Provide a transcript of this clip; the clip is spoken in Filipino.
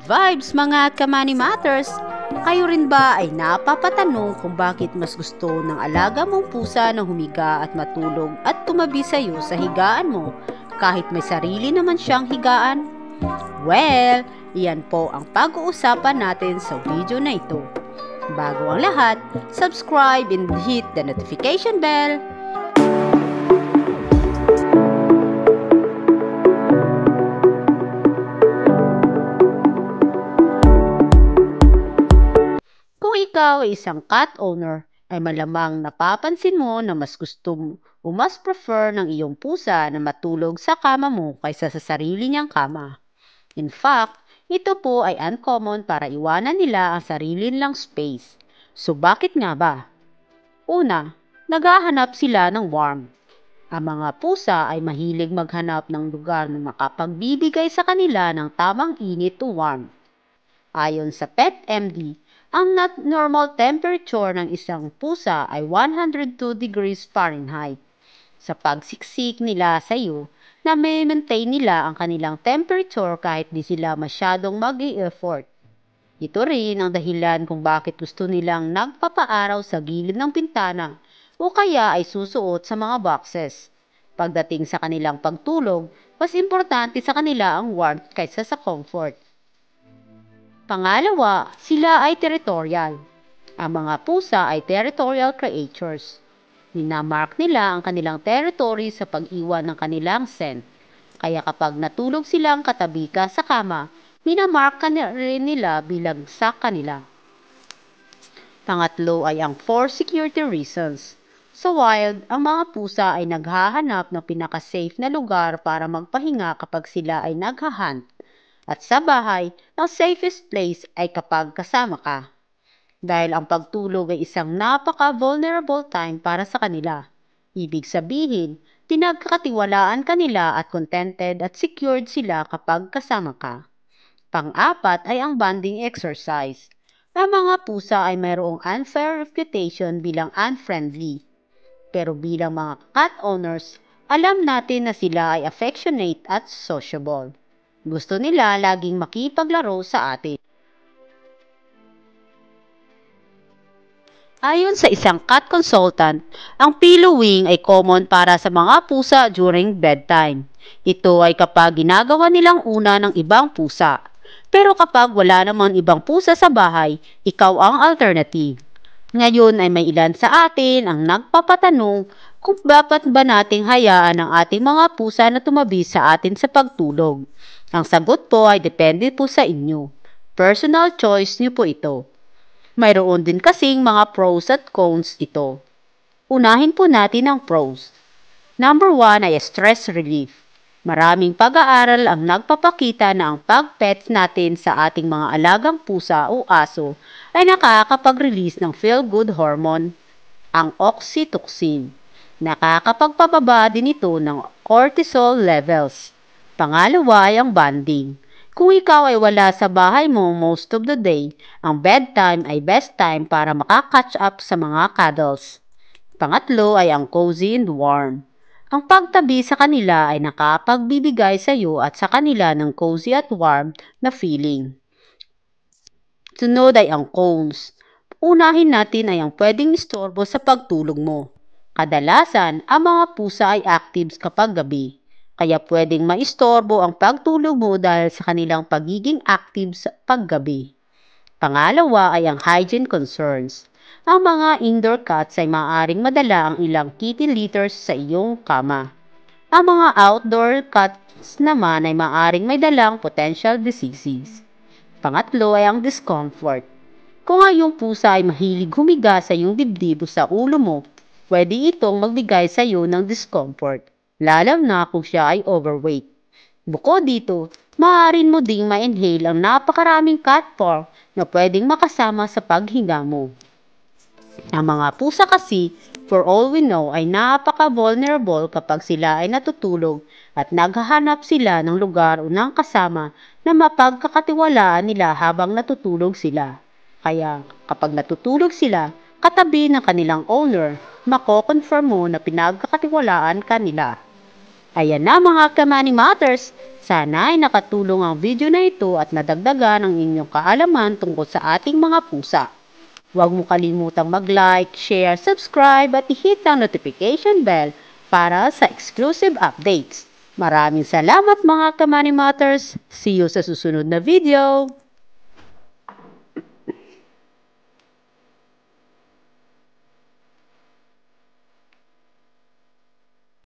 vibes mga Kamani Matters! Kayo rin ba ay napapatanong kung bakit mas gusto ng alaga mong pusa na humiga at matulog at tumabi sa iyo sa higaan mo kahit may sarili naman siyang higaan? Well, iyan po ang pag-uusapan natin sa video na ito. Bago ang lahat, subscribe and hit the notification bell. Kung ikaw ay isang cat owner, ay malamang napapansin mo na mas gusto o mas prefer ng iyong pusa na matulog sa kama mo kaysa sa sarili niyang kama. In fact, ito po ay uncommon para iwanan nila ang sarili nilang space. So bakit nga ba? Una, naghahanap sila ng warmth. Ang mga pusa ay mahilig maghanap ng lugar na makapagbibigay sa kanila ng tamang init o warmth. Ayon sa PetMD, ang normal temperature ng isang pusa ay 102 degrees Fahrenheit. Sa pagsiksik nila sa iyo, na maintain nila ang kanilang temperature kahit di sila masyadong mag-i-effort. Ito rin ang dahilan kung bakit gusto nilang nagpapaaraw sa gilid ng pintana o kaya ay susuot sa mga boxes. Pagdating sa kanilang pagtulog, mas importante sa kanila ang warmth kaysa sa comfort. Pangalawa, sila ay territorial. Ang mga pusa ay territorial creatures. Minamark nila ang kanilang territory sa pag-iwan ng kanilang scent. Kaya kapag natulog silang katabi ka sa kama, minamark ka rin nila bilang sa kanila. Pangatlo ay ang for security reasons. Sa wild, ang mga pusa ay naghahanap ng pinaka-safe na lugar para magpahinga kapag sila ay naghahunt. At sa bahay, ang safest place ay kapag kasama ka. Dahil ang pagtulog ay isang napaka-vulnerable time para sa kanila. Ibig sabihin, pinagkakatiwalaan kanila at contented at secured sila kapag kasama ka. Pang-apat ay ang bonding exercise. Ang mga pusa ay mayroong unfair reputation bilang unfriendly. Pero bilang mga cat owners, alam natin na sila ay affectionate at sociable. Gusto nila laging makipaglaro sa atin. Ayon sa isang cat consultant, ang pillowing ay common para sa mga pusa during bedtime. Ito ay kapag ginagawa nilang una ng ibang pusa. Pero kapag wala namang ibang pusa sa bahay, ikaw ang alternative. Ngayon ay may ilan sa atin ang nagpapatanong kung dapat ba nating hayaan ang ating mga pusa na tumabi sa atin sa pagtulog. Ang sagot po ay depende po sa inyo. Personal choice niyo po ito. Mayroon din kasing mga pros at cons ito. Unahin po natin ang pros. Number 1 ay stress relief. Maraming pag-aaral ang nagpapakita na ang pag-pets natin sa ating mga alagang pusa o aso ay nakakapag-release ng feel-good hormone, ang oxytocin. Nakakapagpababa din ito ng cortisol levels. Pangalawa ay ang bonding. Kung ikaw ay wala sa bahay mo most of the day, ang bedtime ay best time para makakatch up sa mga cuddles. Pangatlo ay ang cozy and warm. Ang pagtabi sa kanila ay nakapagbibigay sa iyo at sa kanila ng cozy at warm na feeling. Sunod ay ang cons. Unahin natin ay ang pwedeng istorbo sa pagtulog mo. Kadalasan, ang mga pusa ay actives kapag gabi. Kaya pwedeng maistorbo ang pagtulog mo dahil sa kanilang pagiging active sa paggabi. Pangalawa ay ang hygiene concerns. Ang mga indoor cats ay maaaring madala ang ilang kitty litters sa iyong kama. Ang mga outdoor cats naman ay maaaring may dalang potential diseases. Pangatlo ay ang discomfort. Kung ang iyong pusa ay mahilig humiga sa iyong dibdib o sa ulo mo, pwede itong magbigay sa iyo ng discomfort. Lalo na kung siya ay overweight. Bukod dito, maaaring mo ding ma-inhale ang napakaraming cat fur na pwedeng makasama sa paghinga mo. Ang mga pusa kasi, for all we know, ay napaka-vulnerable kapag sila ay natutulog at naghahanap sila ng lugar o ng kasama na mapagkakatiwalaan nila habang natutulog sila. Kaya kapag natutulog sila, katabi ng kanilang owner, mako-confirm mo na pinagkakatiwalaan ka nila. Ayan na mga Kamani Matters, sana ay nakatulong ang video na ito at nadagdagan ang inyong kaalaman tungkol sa ating mga pusa. Huwag mo kalimutang mag-like, share, subscribe at i-hit ang notification bell para sa exclusive updates. Maraming salamat mga Kamani Matters. See you sa susunod na video.